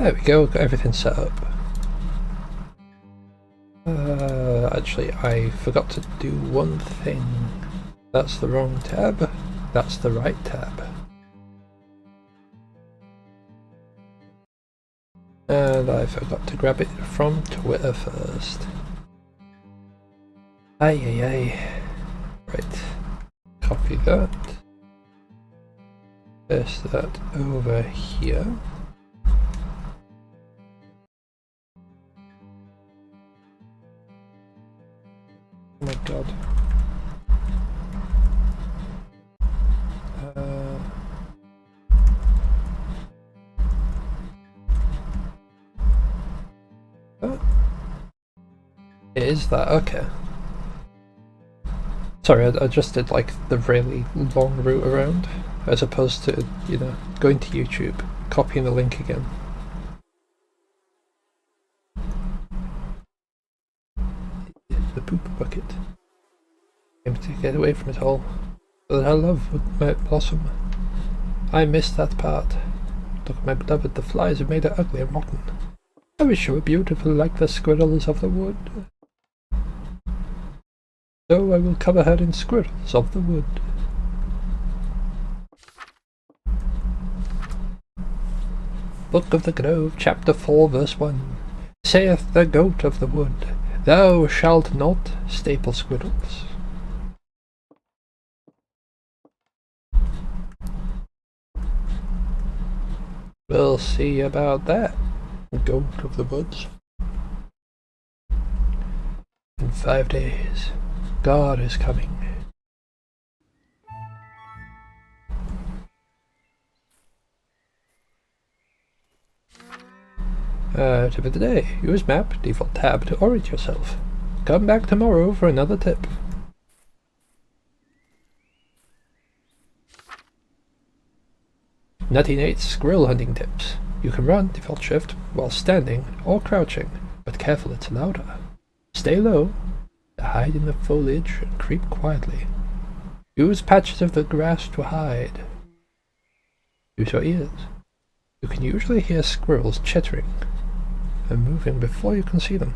There we go, got everything set up. Actually, I forgot to do one thing. That's the wrong tab. That's the right tab. And I forgot to grab it from Twitter first. Ay. Right. Copy that. Paste that over here. Oh my god. It is that, okay. Sorry, I just did like the really long route around, as opposed to, you know, going to YouTube, copying the link again. The poop bucket. Aim to get away from it all. So that our love would blossom. I missed that part. Look, my beloved, the flies have made it ugly and rotten. I wish you were beautiful like the squirrels of the wood. So I will cover her in squirrels of the wood. Book of the Grove, chapter 4, verse 1. Saith the goat of the wood, thou shalt not staple squirrels. We'll see about that, goat of the woods. In 5 days, God is coming. Tip of the day. Use map, default tab to orient yourself. Come back tomorrow for another tip. Nutty Nate's squirrel hunting tips. You can run default shift while standing or crouching, but careful, it's louder. Stay low, hide in the foliage and creep quietly. Use patches of the grass to hide. Use your ears. You can usually hear squirrels chittering and moving before you can see them.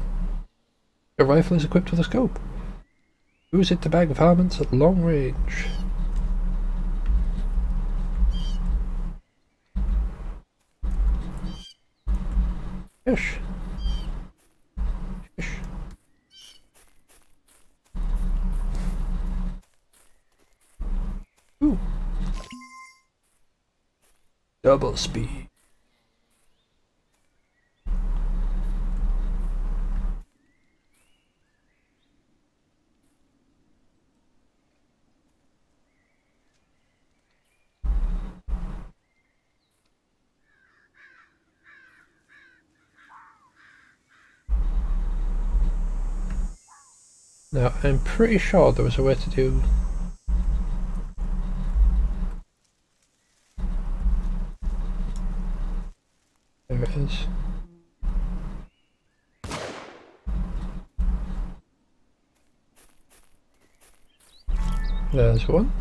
Your rifle is equipped with a scope. Use it to bag varmints at long range. Fish. Fish. Ooh. Double speed. Now, I'm pretty sure there was a way to do... There it is. There's one.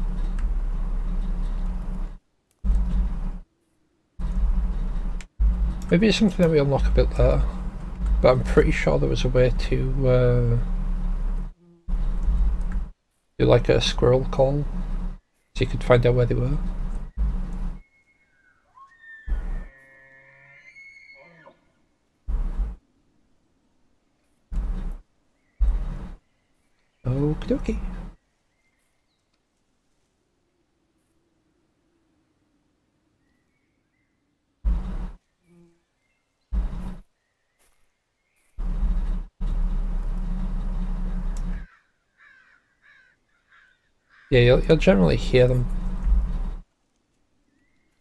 Maybe it's something that we unlock a bit later, but I'm pretty sure there was a way to do like a squirrel call, so you could find out where they were. Okie dokie. Yeah, you'll generally hear them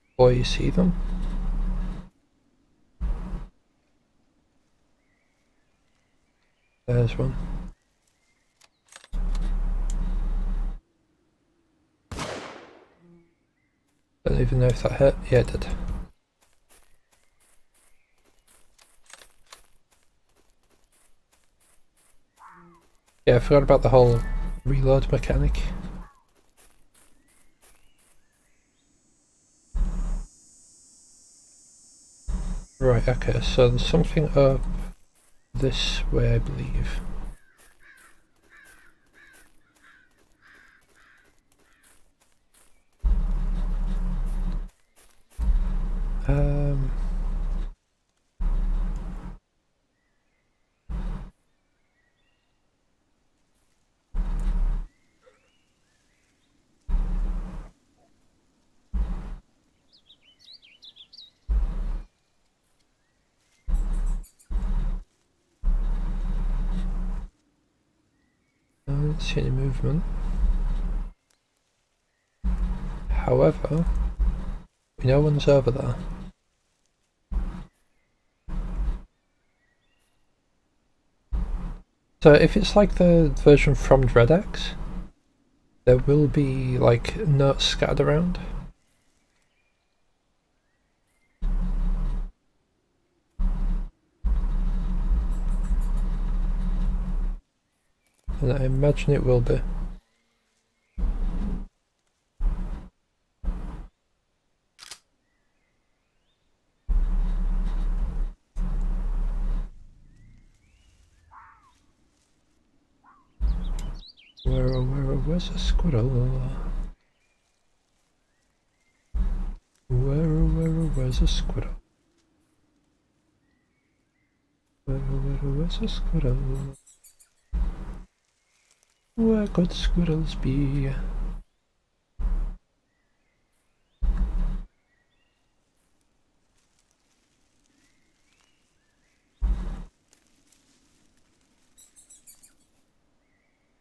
before you see them. There's one. Don't even know if that hit. Yeah, it did. Yeah, I forgot about the whole reload mechanic. Right, okay, so there's something up this way, I believe. I don't see any movement. However, no one's over there. So if it's like the version from DreadX, there will be like nuts scattered around. And I imagine it will be. Where's a squirrel? Where's a squirrel? Where's a squirrel? Where could squirrels be?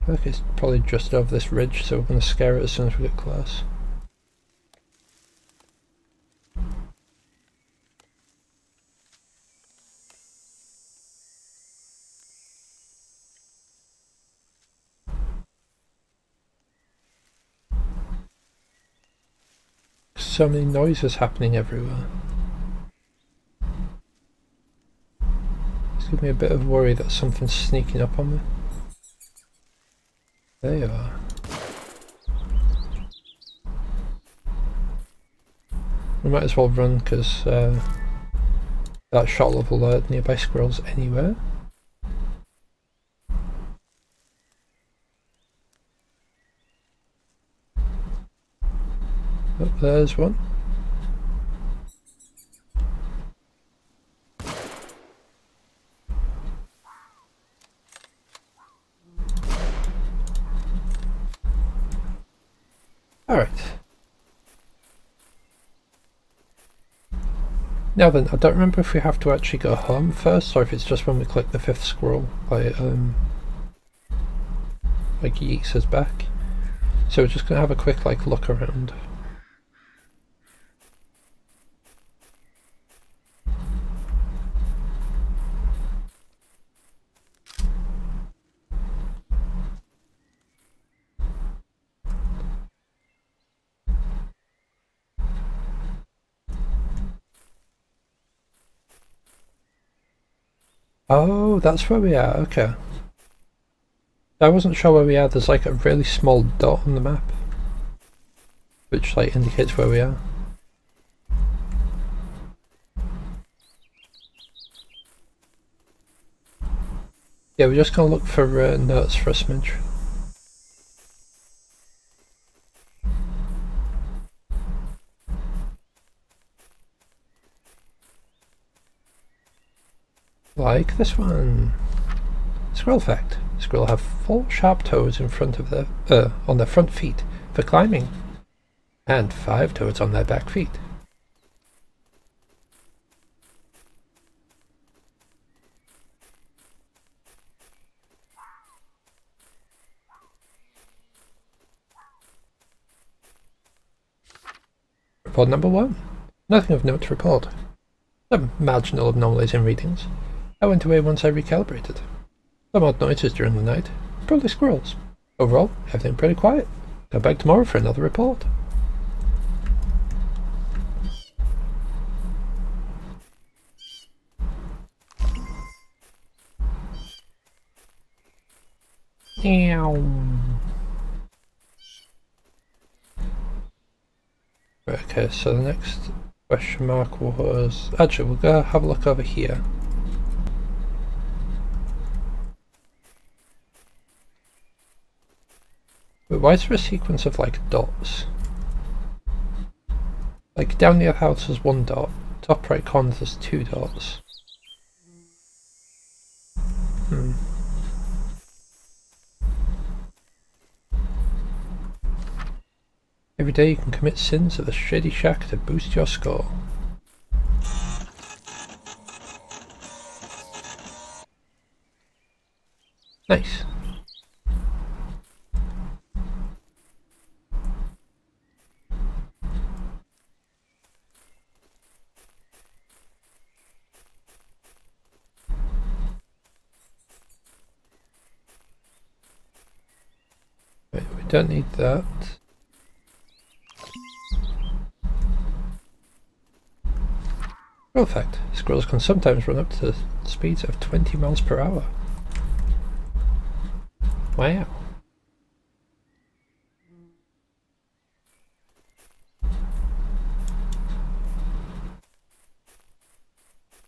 I think it's probably just over this ridge, so we're going to scare it as soon as we get close. So many noises happening everywhere. It's giving me a bit of worry that something's sneaking up on me. There you are. We might as well run because that shot will alert nearby squirrels anywhere. Oh, there's one. Alright. Now then, I don't remember if we have to actually go home first or if it's just when we click the 5th squirrel like yeets us back. So we're just gonna have a quick look around. Oh, that's where we are, okay. I wasn't sure where we are. There's like a really small dot on the map which indicates where we are. Yeah, we're just gonna look for notes for a smidge. Like this one. Squirrel fact. Squirrel have 4 sharp toes in front of their on their front feet for climbing, and 5 toes on their back feet. Report number 1. Nothing of note to report. Some marginal anomalies in readings. I went away once I recalibrated. Some odd noises during the night. Probably squirrels. Overall, everything pretty quiet. Come back tomorrow for another report. Okay, so the next question mark was... Actually, we'll go have a look over here. But why is there a sequence of like dots? Like down near the house there's 1 dot, top right corner there's 2 dots. Every day you can commit sins at the Shady Shack to boost your score. Nice. Wait, we don't need that. Real fact, squirrels can sometimes run up to speeds of 20 miles per hour. Wow.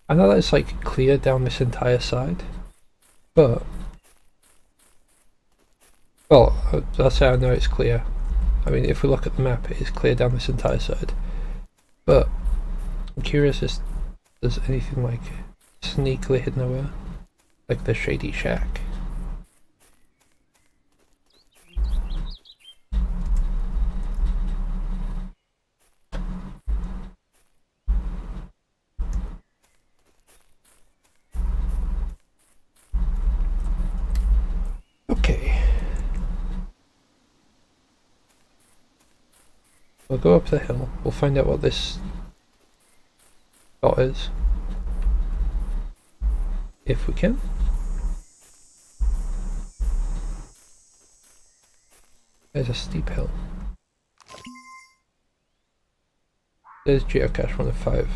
I know that it's like clear down this entire side, but... Well, I'll say I know it's clear. I mean, if we look at the map, it is clear down this entire side. But I'm curious if there's anything like sneakily hidden away, like the Shady Shack. Okay. We'll go up the hill, we'll find out what this dot is. If we can. There's a steep hill. There's geocache 1 of 5.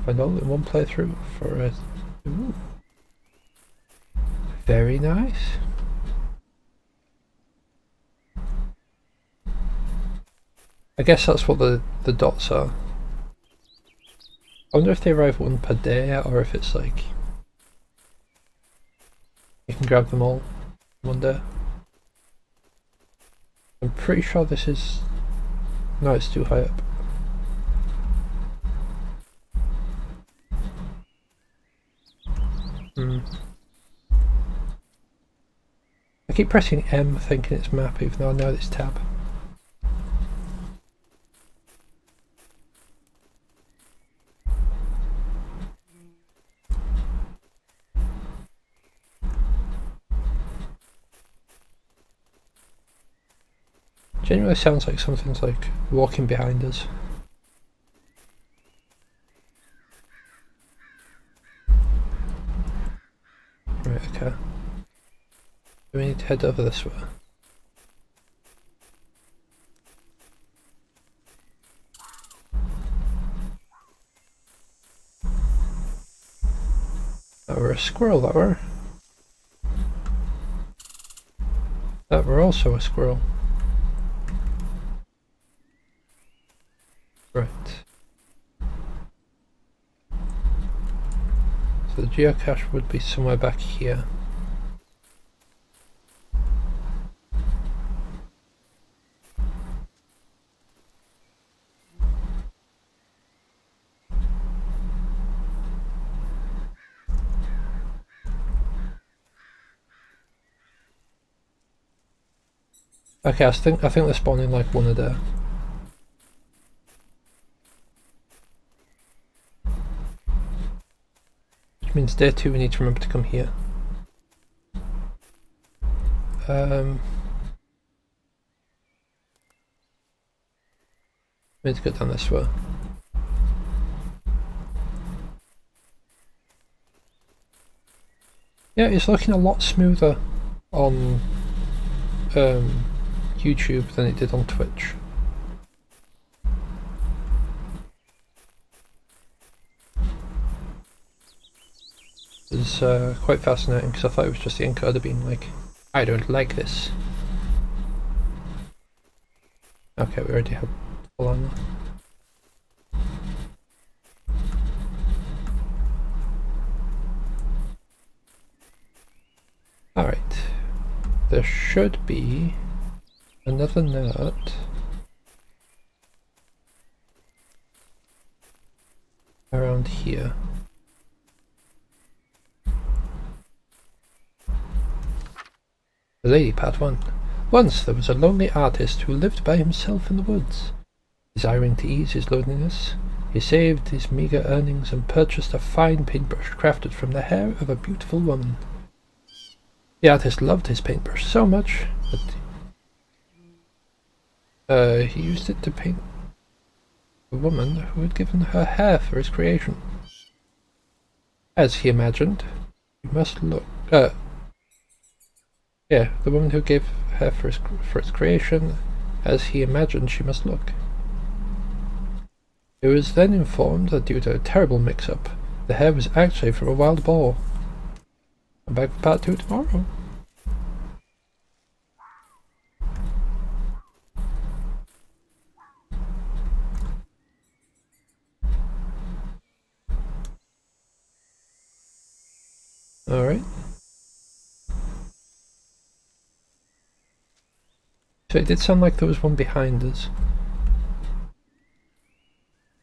Find all in one playthrough for a... Ooh. Very nice. I guess that's what the dots are. I wonder if they arrive 1 per day or if it's like you can grab them all in 1 day. I'm pretty sure this is... No, it's too high up. I keep pressing M thinking it's map even though I know it's tab. Genuinely sounds like something's like walking behind us. Right, okay. We need to head over this way. That were a squirrel, that were. That were also a squirrel. Right. So the geocache would be somewhere back here. Okay, I think they're spawning like 1 a day. Which means day 2 we need to remember to come here. We need to go down this way. Yeah, it's looking a lot smoother on YouTube than it did on Twitch. It's quite fascinating because I thought it was just the encoder being like, I don't like this. Okay, we already have full on. there should be another nut around here. The lady part 1. Once there was a lonely artist who lived by himself in the woods. Desiring to ease his loneliness, he saved his meager earnings and purchased a fine paintbrush crafted from the hair of a beautiful woman. The artist loved his paintbrush so much that he used it to paint the woman who had given her hair for his creation. As he imagined, you must look. The woman who gave hair for its creation, as he imagined she must look. He was then informed that due to a terrible mix-up, the hair was actually from a wild boar. I'm back for part 2 tomorrow. Alright. So it did sound like there was one behind us.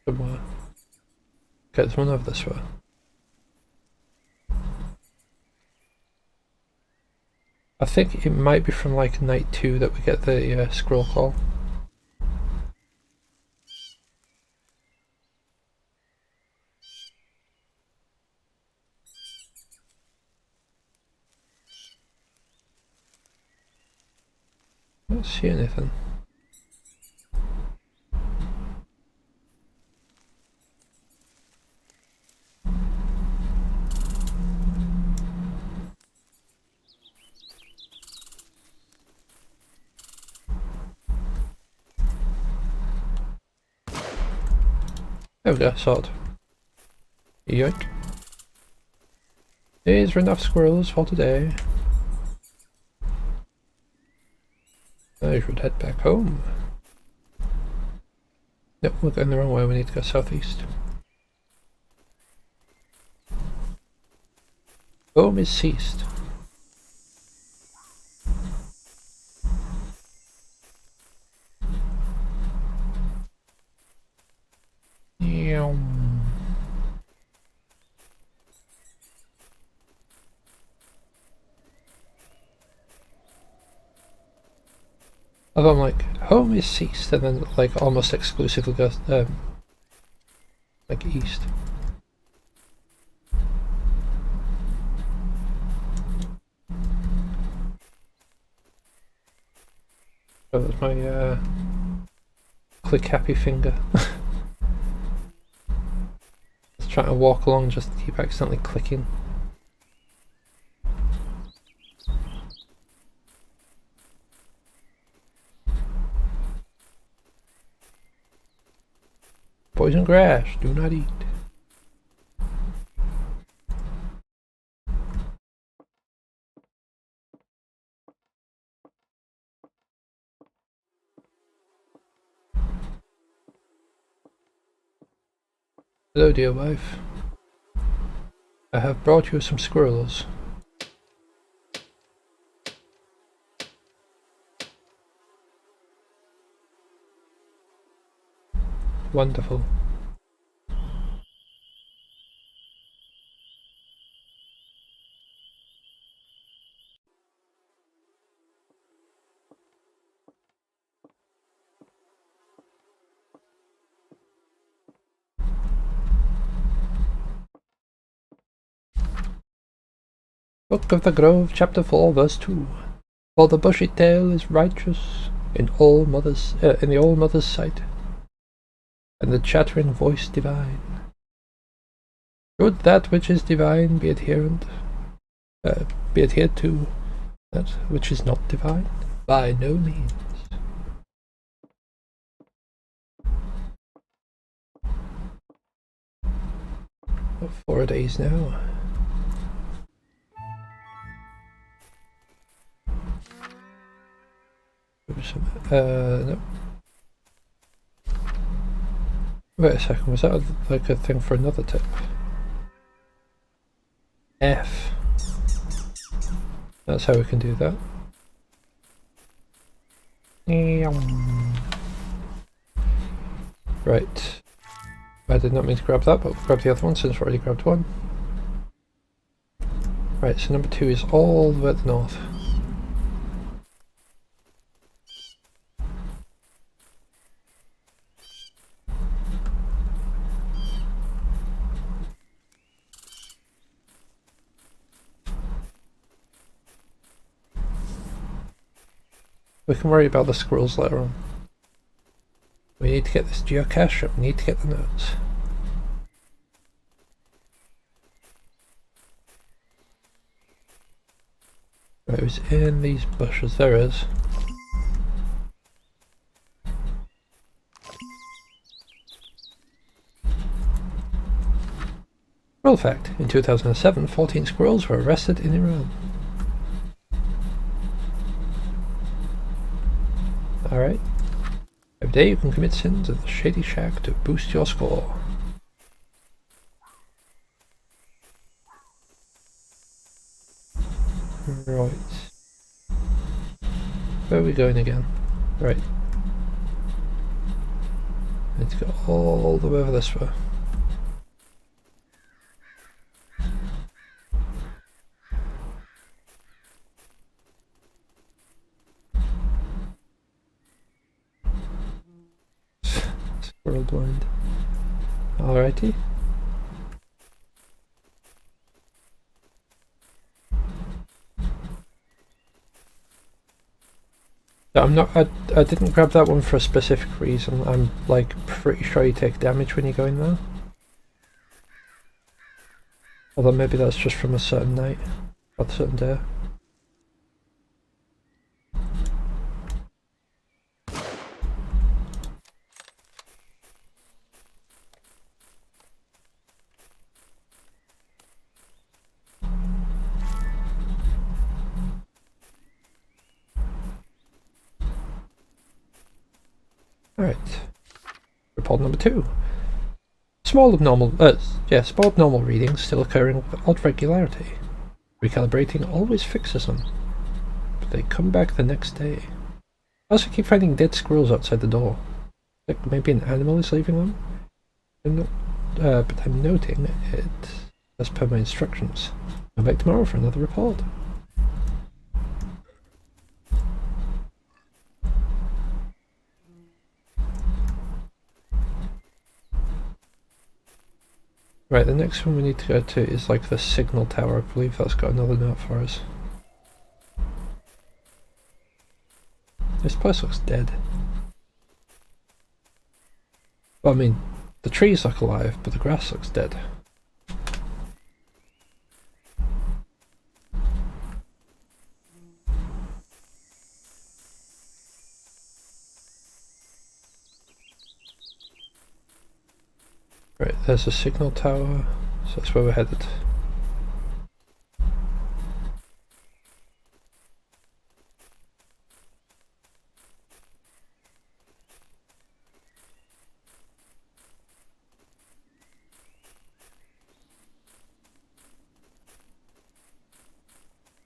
Somewhere. Okay, there's one over this way. I think it might be from like night 2 that we get the scroll call. I don't see anything. There we go, sword. Yoink. These are enough squirrels for today. I should head back home. Nope, we're going the wrong way, we need to go southeast. Home is ceased. Although I'm like, home is ceased, and then like almost exclusively goes like east. Oh, that's my click happy finger. Just trying to walk along, just keep accidentally clicking. Poison grass, do not eat. Hello, dear wife. I have brought you some squirrels. Wonderful. Book of the Grove, chapter 4, verse 2. For the bushy tail is righteous in the all mother's sight, and the chattering voice divine. Should that which is divine be adhered to that which is not divine? By no means. What, 4 days now? No. Wait a second, was that like a thing for another tip? F. That's how we can do that. Right. I did not mean to grab that, but we'll grab the other one since we already grabbed one. Right, so number 2 is all the way at the north. We can worry about the squirrels later on. We need to get this geocache and we need to get the notes. Right, it was in these bushes. There is. Squirrel fact. In 2007, 14 squirrels were arrested in Iran. Alright. Every day you can commit sins in the Shady Shack to boost your score. Right. Where are we going again? Right. Need to go all the way over this way. Squirrel blind. Alrighty. I'm not. I didn't grab that one for a specific reason. I'm like pretty sure you take damage when you go in there. Although maybe that's just from a certain night or a certain day. Alright. Report number 2. Small abnormal readings still occurring with odd regularity. Recalibrating always fixes them, but they come back the next day. I also keep finding dead squirrels outside the door. Like maybe an animal is leaving them. But I'm noting it as per my instructions. Come back tomorrow for another report. Right, the next one we need to go to is like the signal tower. I believe that's got another note for us. This place looks dead. Well, I mean, the trees look alive, but the grass looks dead. Right, there's a signal tower, so that's where we're headed.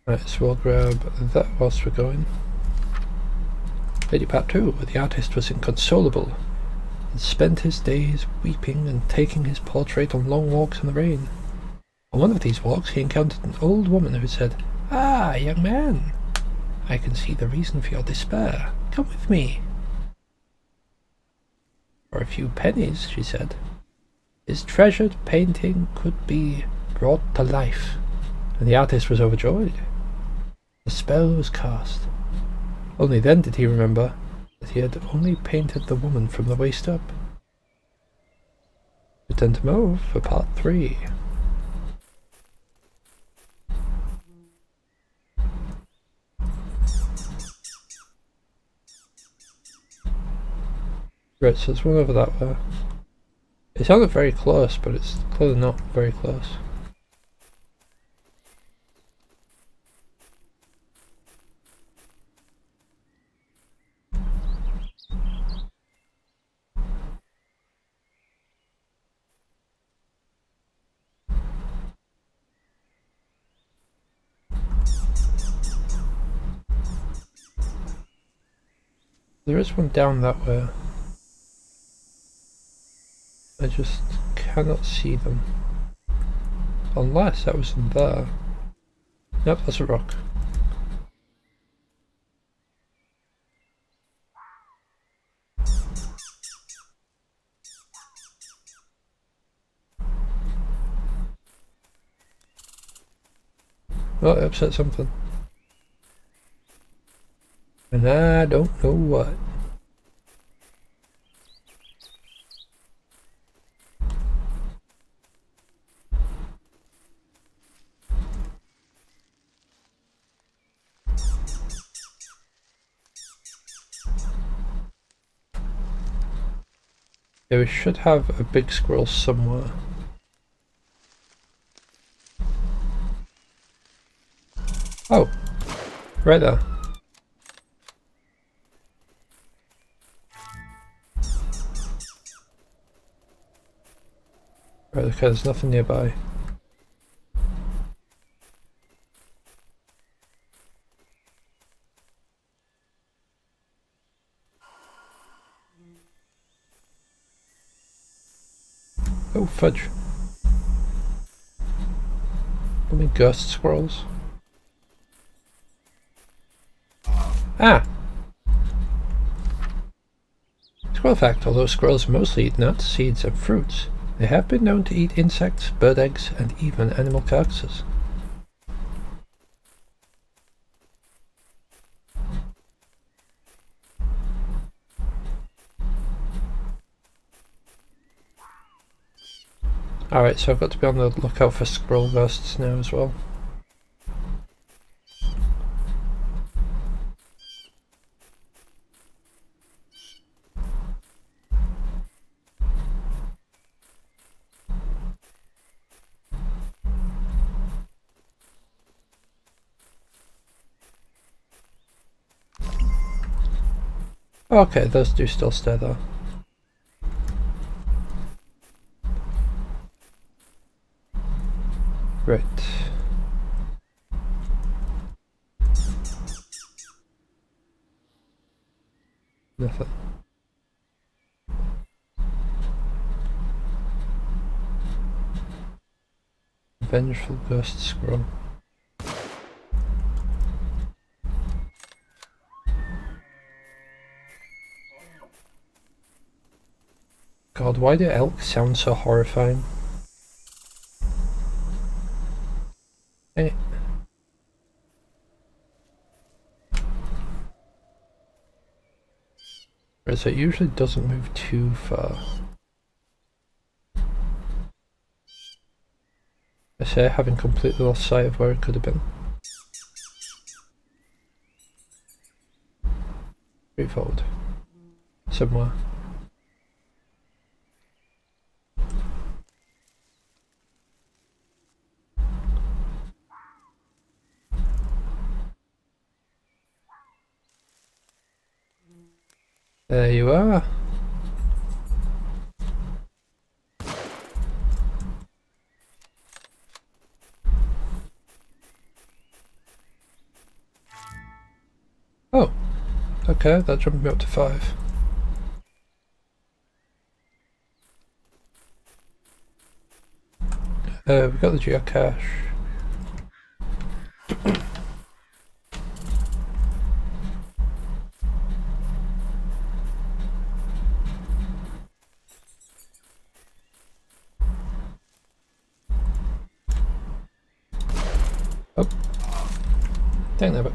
Right, so we'll grab that whilst we're going. Lady Part 2, the artist was inconsolable and spent his days weeping and taking his portrait on long walks in the rain. On one of these walks he encountered an old woman who said, "Ah, young man, I can see the reason for your despair. Come with me." "For a few pennies," she said, "his treasured painting could be brought to life," and the artist was overjoyed. The spell was cast. Only then did he remember that he had only painted the woman from the waist up. Return to Mo for part 3. Right, so there's one over that way. It sounded very close, but it's clearly not very close. There is one down that way. I just cannot see them. Unless that was in there. Nope, that's a rock. Oh, it upset something. And I don't know what. Yeah, we should have a big squirrel somewhere. Oh, right there. Right, okay, there's nothing nearby. Oh, fudge. Only ghost squirrels. Ah! Squirrel fact, although squirrels mostly eat nuts, seeds and fruits, they have been known to eat insects, bird eggs and even animal carcasses. Alright, so I've got to be on the lookout for squirrel ghosts now as well. Okay, those do still stay there. Right. Nothing. Vengeful ghost squirrel. God, why do elk sound so horrifying? Hey. Right, so it usually doesn't move too far. I say having completely lost sight of where it could have been. Straightforward. Somewhere. There you are. Oh, okay, that jumped me up to 5. We got the geocache. Oh, dang that.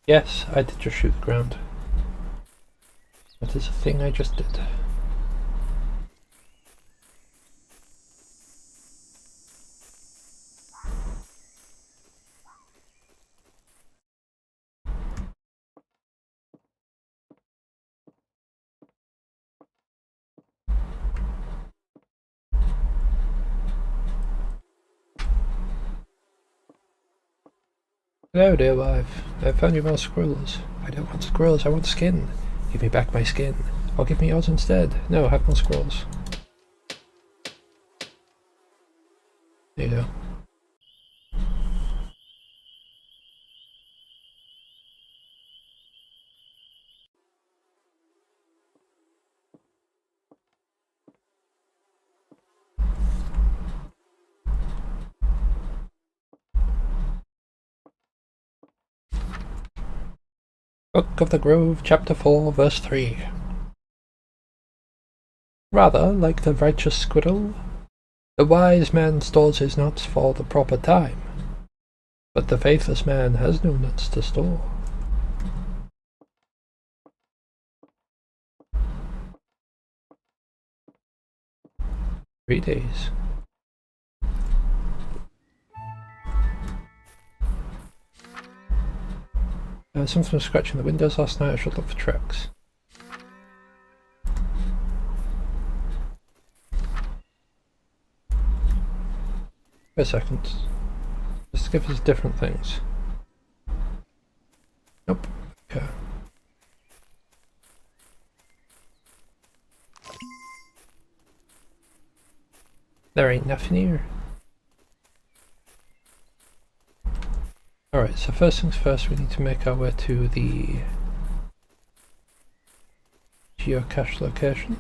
Yes, I did just shoot the ground. That is a thing I just did. Hello, dear wife. I found you more squirrels. I don't want squirrels, I want skin. Give me back my skin. Or give me yours instead. No, have more squirrels. There you go. Book of the Grove, Chapter 4, Verse 3. Rather, like the righteous squirrel, the wise man stores his nuts for the proper time, but the faithless man has no nuts to store. 3 days. Something was scratching the windows last night. I should look for tracks. Wait a second. Just give us different things. Nope. Okay. There ain't nothing here. Alright, so first things first, we need to make our way to the geocache location.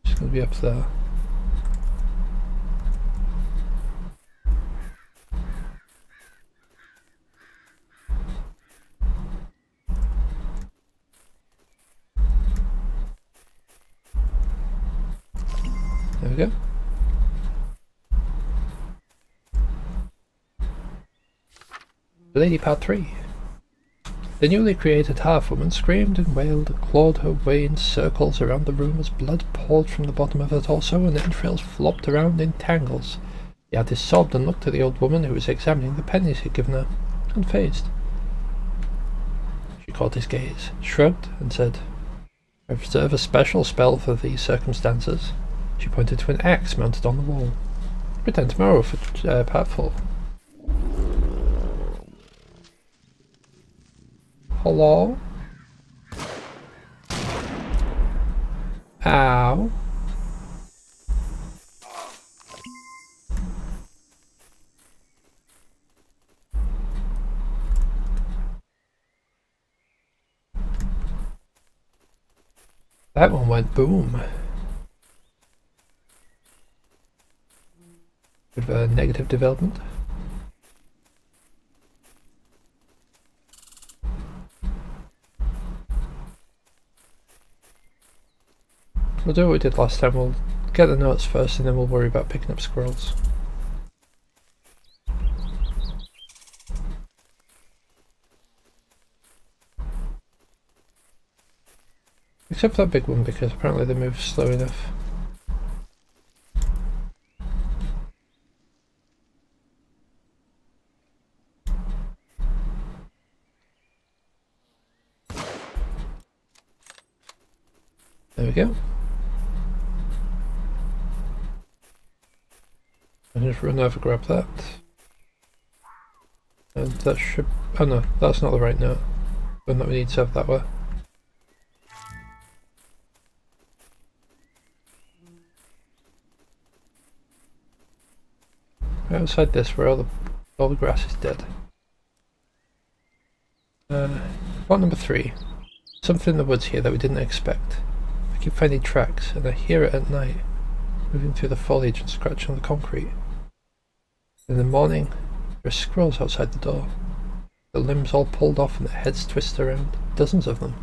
It's going to be up there. There we go. Lady Part 3. The newly created half-woman screamed and wailed and clawed her way in circles around the room as blood poured from the bottom of her torso and entrails flopped around in tangles. The artist sobbed and looked at the old woman who was examining the pennies he'd given her, unfazed. She caught his gaze, shrugged, and said, "I reserve a special spell for these circumstances." She pointed to an axe mounted on the wall. "Return tomorrow for part 4. Hello? Ow. That one went boom. Bit of a negative development. We'll do what we did last time. We'll get the notes first and then we'll worry about picking up squirrels. Except for that big one, because apparently they move slow enough. There we go. I just run over, grab that. And that should... oh no, that's not the right note. One that we need to have that way. Right outside this, where all the grass is dead. Spot number 3. Something in the woods here that we didn't expect. I keep finding tracks, and I hear it at night, moving through the foliage and scratching on the concrete. In the morning, there are squirrels outside the door. Their limbs all pulled off and their heads twisted around, dozens of them,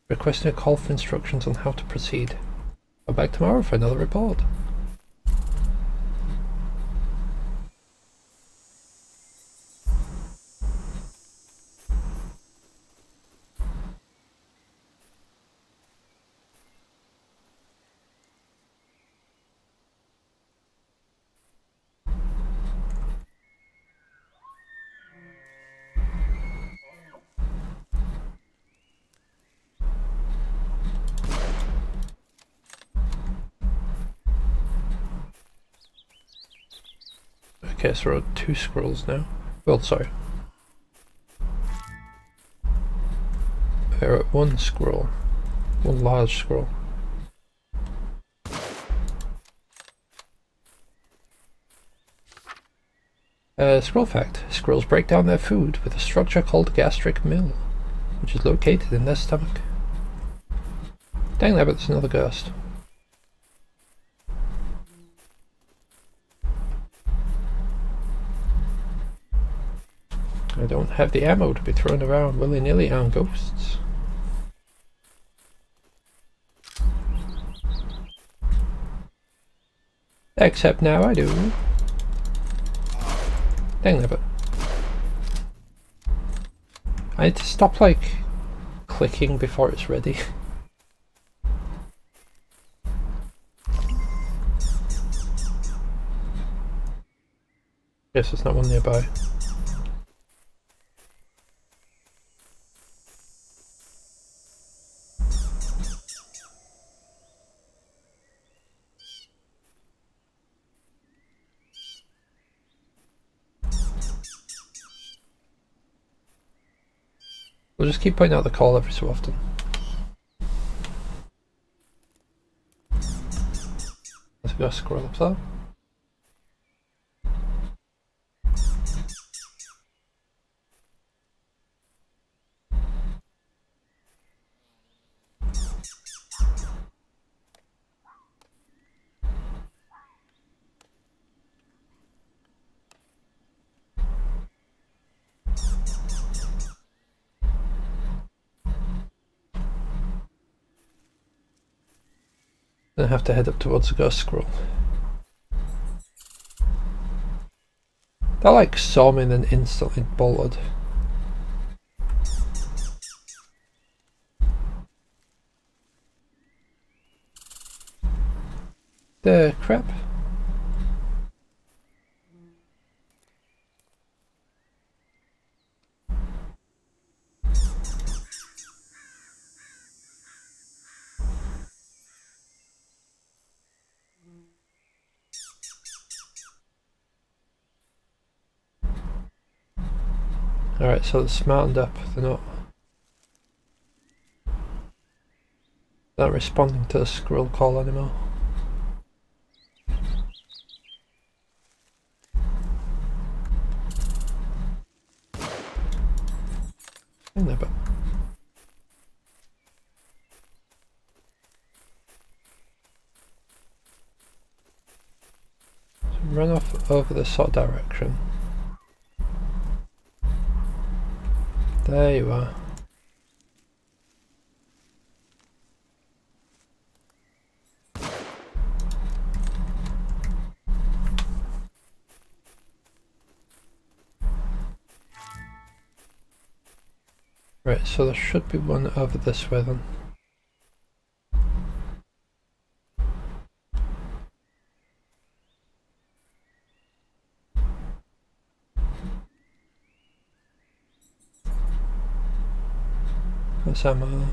requesting a call for instructions on how to proceed. I'll be back tomorrow for another report. Okay, so we're at 2 squirrels now. Well, sorry. We're at 1 squirrel. 1 large squirrel. Squirrel fact. Squirrels break down their food with a structure called gastric mill, which is located in their stomach. Dang that, but there's another ghost. I don't have the ammo to be thrown around willy-nilly on ghosts. Except now I do. Dang that, but I need to stop, like, clicking before it's ready. Yes, there's not one nearby. We'll just keep pointing out the call every so often. Let's go scroll up there. Then I have to head up towards the ghost squirrel. That like saw me and then instantly bolted. The crap. Alright, so they're smartened up, they're not responding to the squirrel call anymore. In there, but so run off over this sort of direction. There you are. Right, so there should be one over this way then. That's ammo.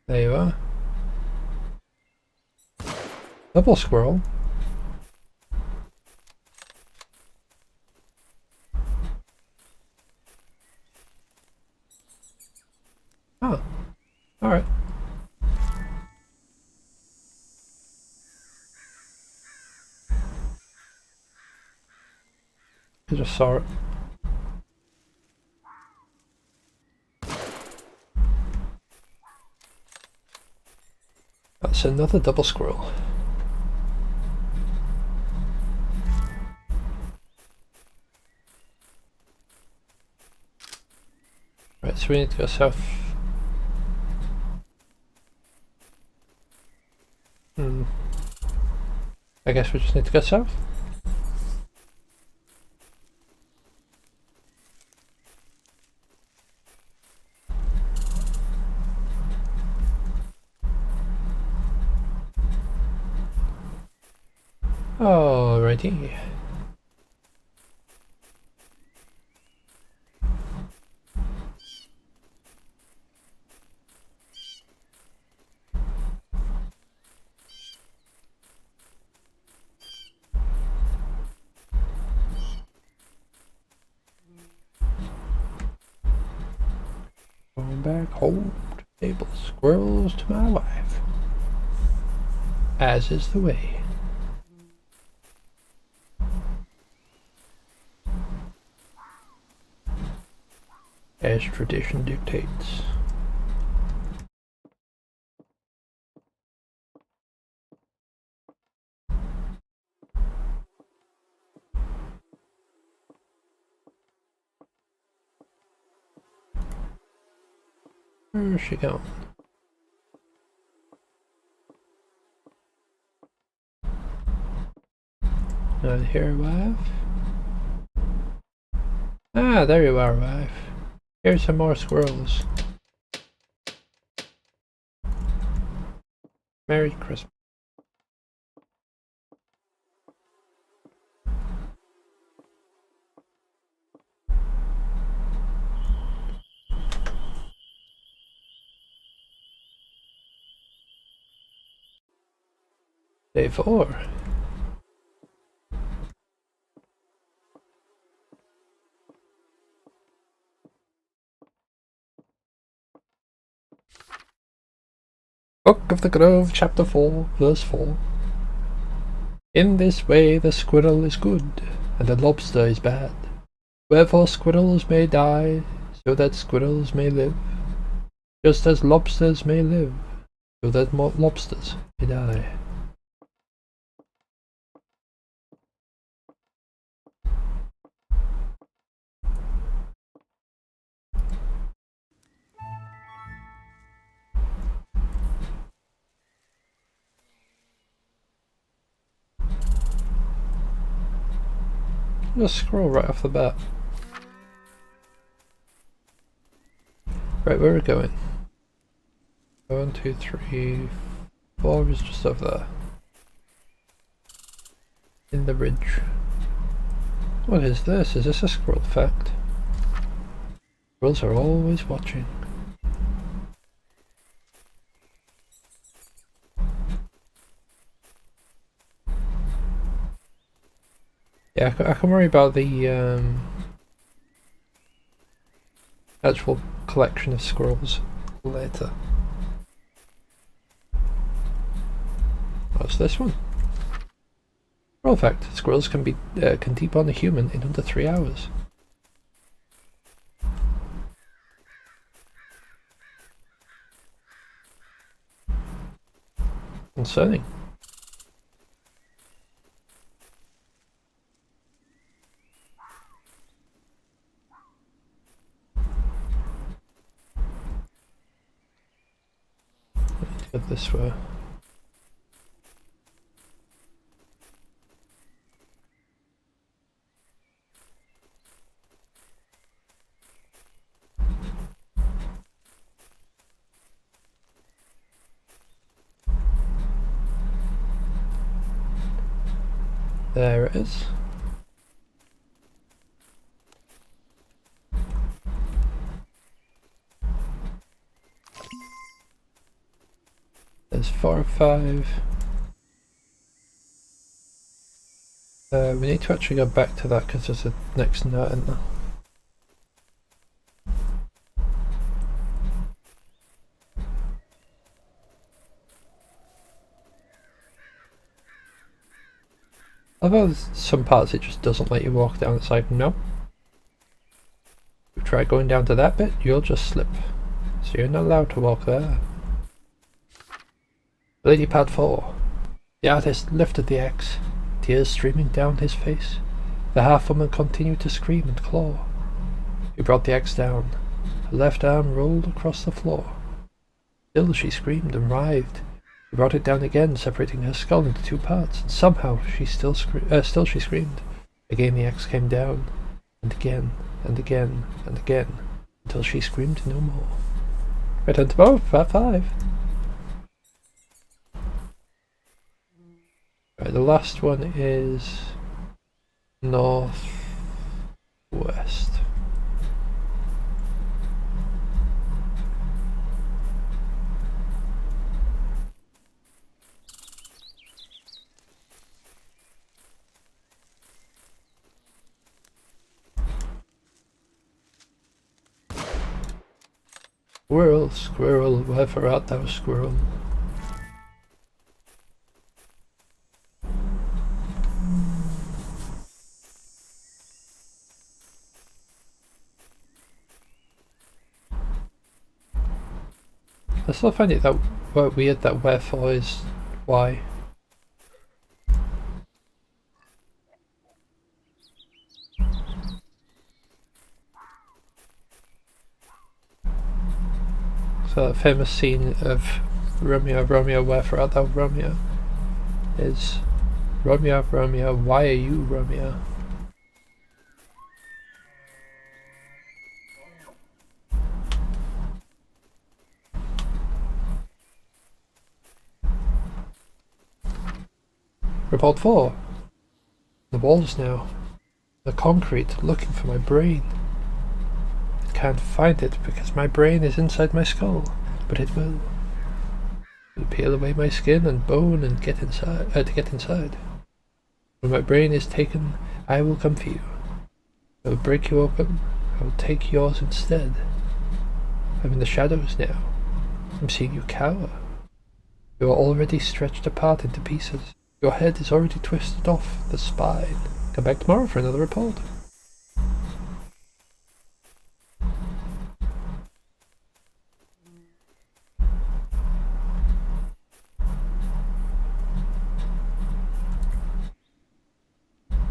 There you are. Double squirrel. Oh, alright. I just saw it. That's another double squirrel. Right, so we need to go south. I guess we just need to go south. Alrighty. Going back home to table squirrels to my wife, as is the way. As tradition dictates. Where's she going? Not here, wife. Ah, there you are, wife. Here's some more squirrels. Merry Christmas. Day 4. Book of the Grove, Chapter 4, Verse 4. In this way the squirrel is good, and the lobster is bad. Wherefore squirrels may die, so that squirrels may live, just as lobsters may live, so that lobsters may die. Just scroll right off the bat. Right, where are we going? 1, 2, 3, 4 is just over there. In the ridge. What is this? Is this a squirrel fact? Squirrels are always watching. Yeah, I can worry about the actual collection of squirrels later. What's this one? Squirrel fact: squirrels can debone a human in under 3 hours. Concerning. Go this way. There it is. There's 4 or 5. We need to actually go back to that because there's a next note in there. Although some parts it just doesn't let you walk down, it's like, no. You try going down to that bit, you'll just slip. So you're not allowed to walk there. Lady Pad 4. The artist lifted the axe, tears streaming down his face. The half-woman continued to scream and claw. He brought the axe down. Her left arm rolled across the floor. Still she screamed and writhed. He brought it down again, separating her skull into 2 parts, and somehow she still she screamed. Again the axe came down, and again, and again, and again, until she screamed no more. Return to both, part 5. Right, the last one is northwest. Squirrel, squirrel, wherever art thou, squirrel? I still find it that weird that wherefore is why. So that famous scene of Romeo, Romeo, wherefore art thou, Romeo, is Romeo, Romeo, why are you, Romeo? Report 4. The walls now. The concrete, looking for my brain. It can't find it because my brain is inside my skull, but it will. It will peel away my skin and bone and get inside. To get inside. When my brain is taken, I will come for you. I will break you open. I will take yours instead. I'm in the shadows now. I'm seeing you cower. You are already stretched apart into pieces. Your head is already twisted off the spine. Come back tomorrow for another report.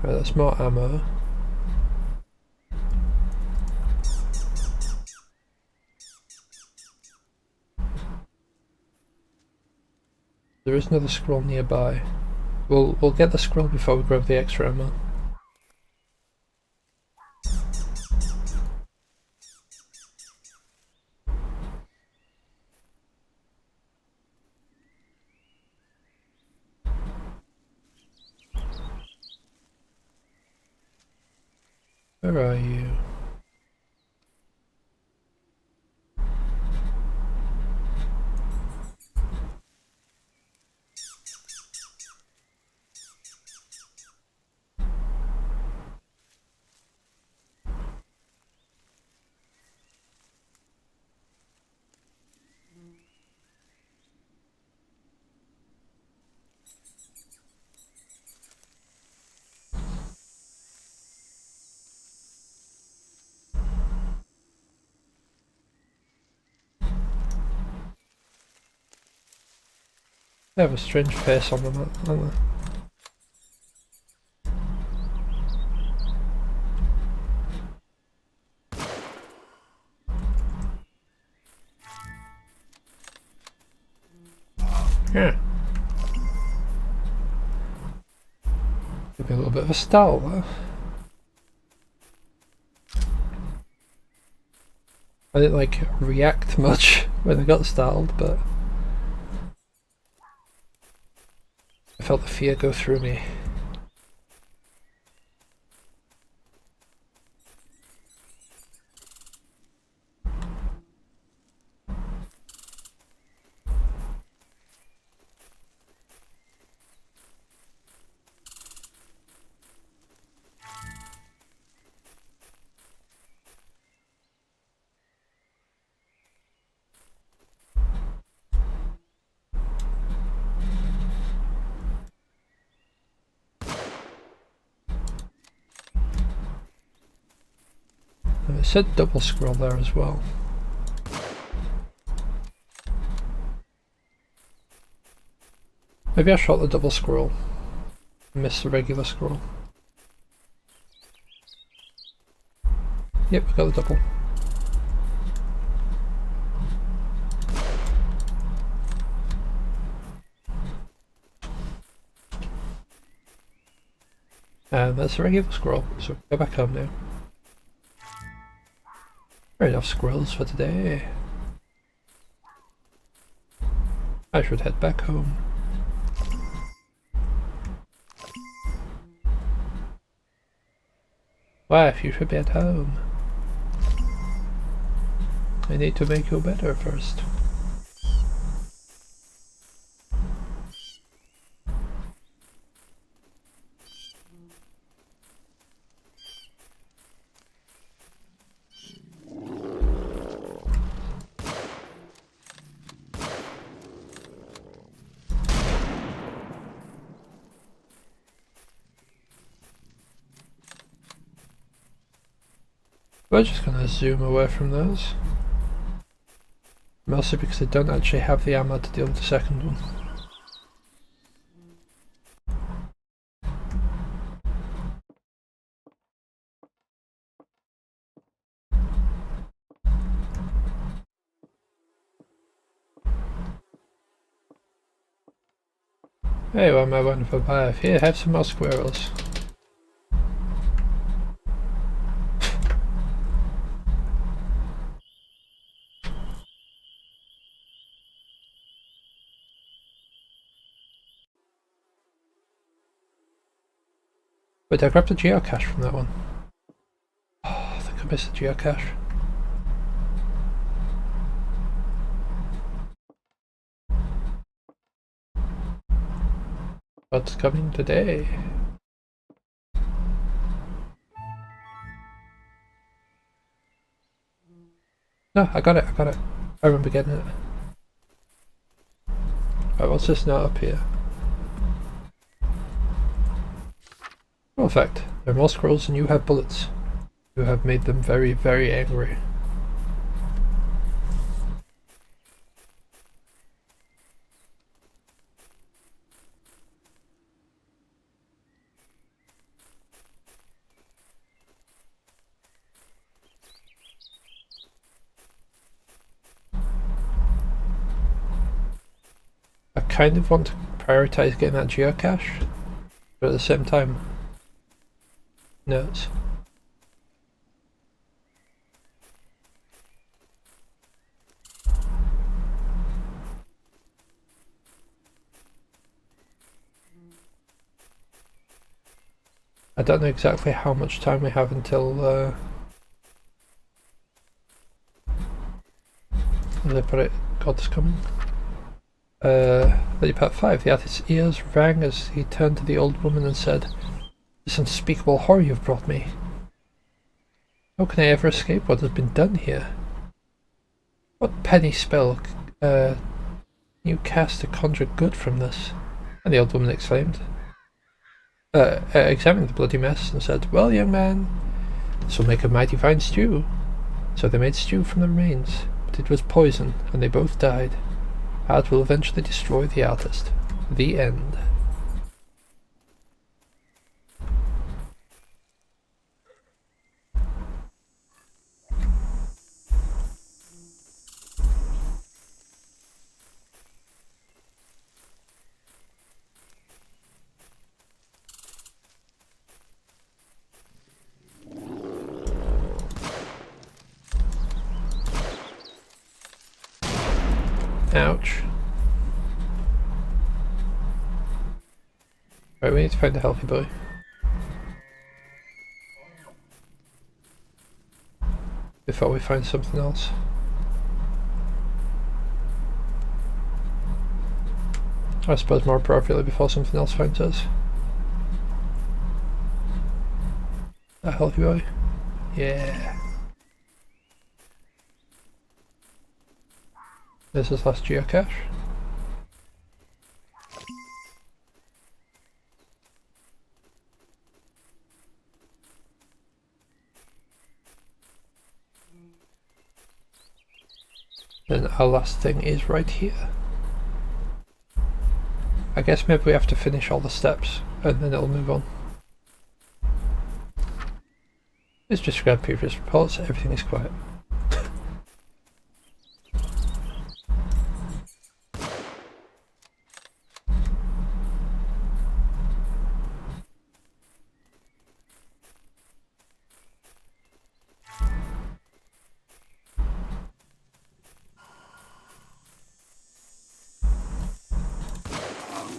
Right, that's more ammo. There is another scroll nearby. We'll get the scroll before we grab the extra ammo. Where are you? They have a strange face on them, don't they? Yeah. Maybe a little bit of a style though. I didn't like react much when I got startled, but I felt the fear go through me. It said double scroll there as well. Maybe I shot the double scroll and missed the regular scroll. Yep, I got the double. And that's the regular scroll, so go back home now. Fair enough squirrels for today. I should head back home. Wife, you should be at home. I need to make you better first. We're just gonna zoom away from those. Mostly because I don't actually have the ammo to deal with the second one. Hey, well, my wonderful wife. Here, have some more squirrels. Wait, I grabbed the geocache from that one. Oh, I think I missed the geocache. What's coming today? No, I got it. I remember getting it. Right, what's this note up here? Well, fact, there are more squirrels than you have bullets. You have made them very, very angry. I kind of want to prioritize getting that geocache, but at the same time, notes. I don't know exactly how much time we have until how do I put it? God's coming. Part 5. The artist's ears rang as he turned to the old woman and said, "This unspeakable horror you've brought me. How can I ever escape what has been done here? What penny spell you cast to conjure good from this?" And the old woman exclaimed, examined the bloody mess and said, "Well, young man, this will make a mighty fine stew." So they made stew from the remains, but it was poison, and they both died. Art will eventually destroy the artist. The end. Ouch. Right, we need to find a healthy boy. Before we find something else. I suppose more appropriately before something else finds us. A healthy boy? Yeah. This is last geocache. Then our last thing is right here. I guess maybe we have to finish all the steps and then it'll move on. Let's just grab previous reports, everything is quiet.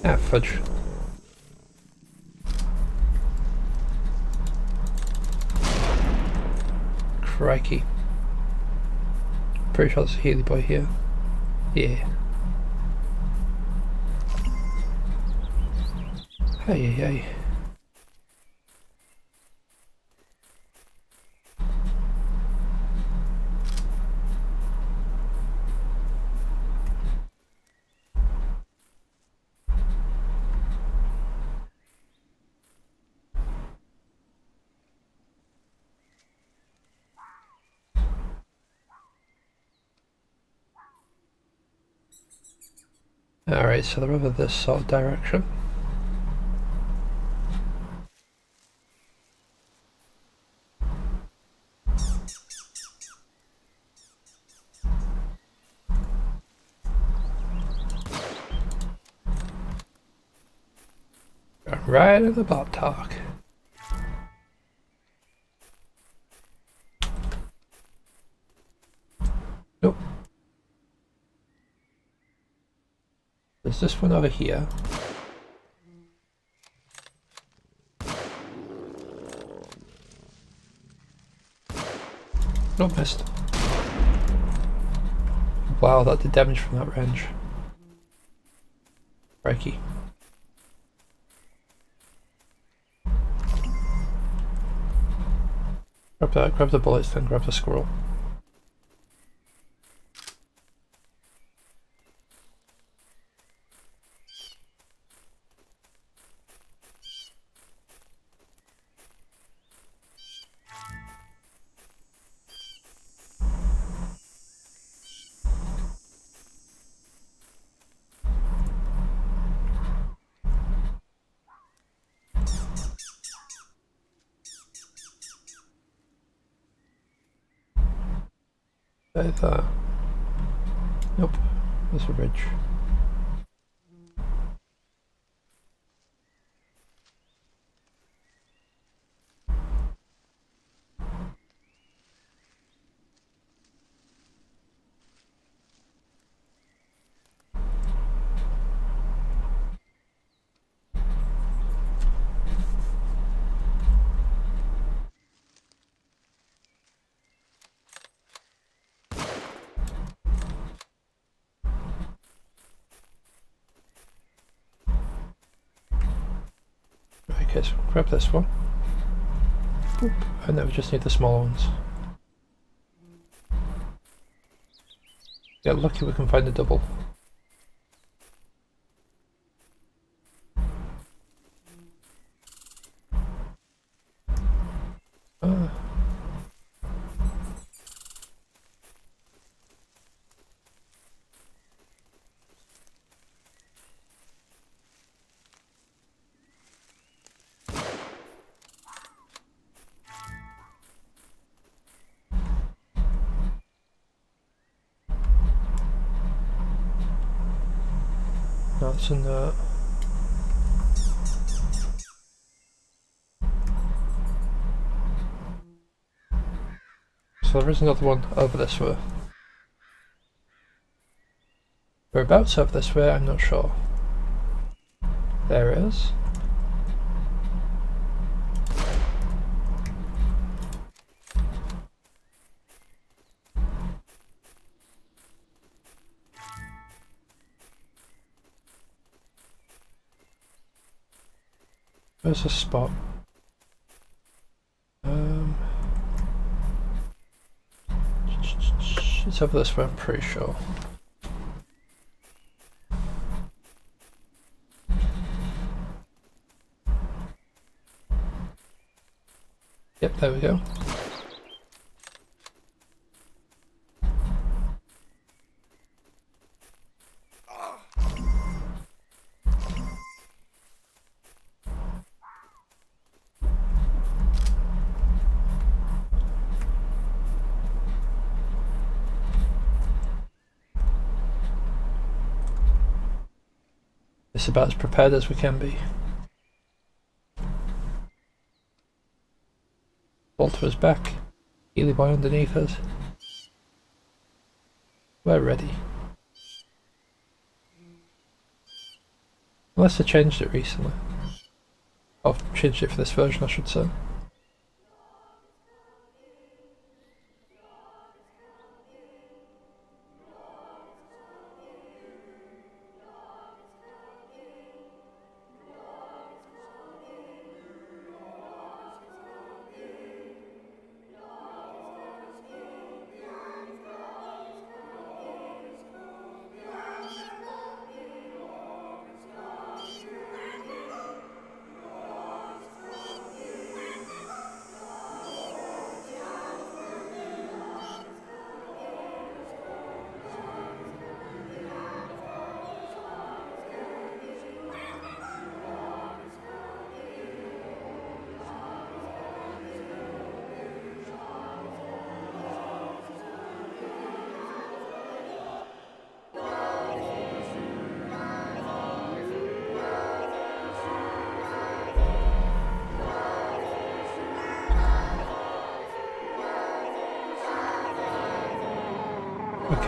Ah, fudge. Crikey. Pretty sure there's a Healy boy here. Yeah. Hey, hey, hey. Alright, so they're over this sort of direction. Right in the bot talk. Nope. There's this one over here. Nope, missed. Wow, that did damage from that range. Crikey. Grab that, grab the bullets, then grab the squirrel. There. Nope, there's a ridge. Okay, so grab this one. Boop. And then we just need the small ones. Get lucky we can find the double. That's in the... So there is another one over this way. Whereabouts over this way, I'm not sure. There it is. Where's the spot? It's over this way, I'm pretty sure. Yep, there we go. It's about as prepared as we can be. Walter is back. Healy boy underneath us. We're ready. Unless they changed it recently. Or changed it for this version, I should say.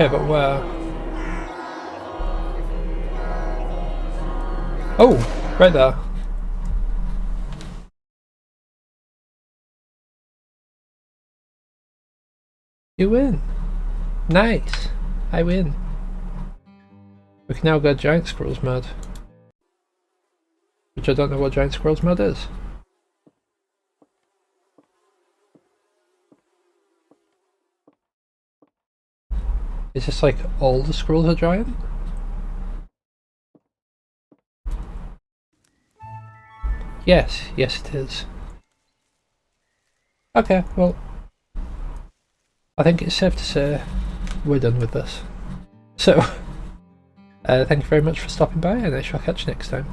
Okay, but where? Oh, right there. You win. Nice. I win. We can now go Giant Squirrels mode. Which I don't know what Giant Squirrels mode is. Is this like all the squirrels are giant? Yes, yes it is. Okay, well, I think it's safe to say we're done with this. So, thank you very much for stopping by, and I shall catch you next time.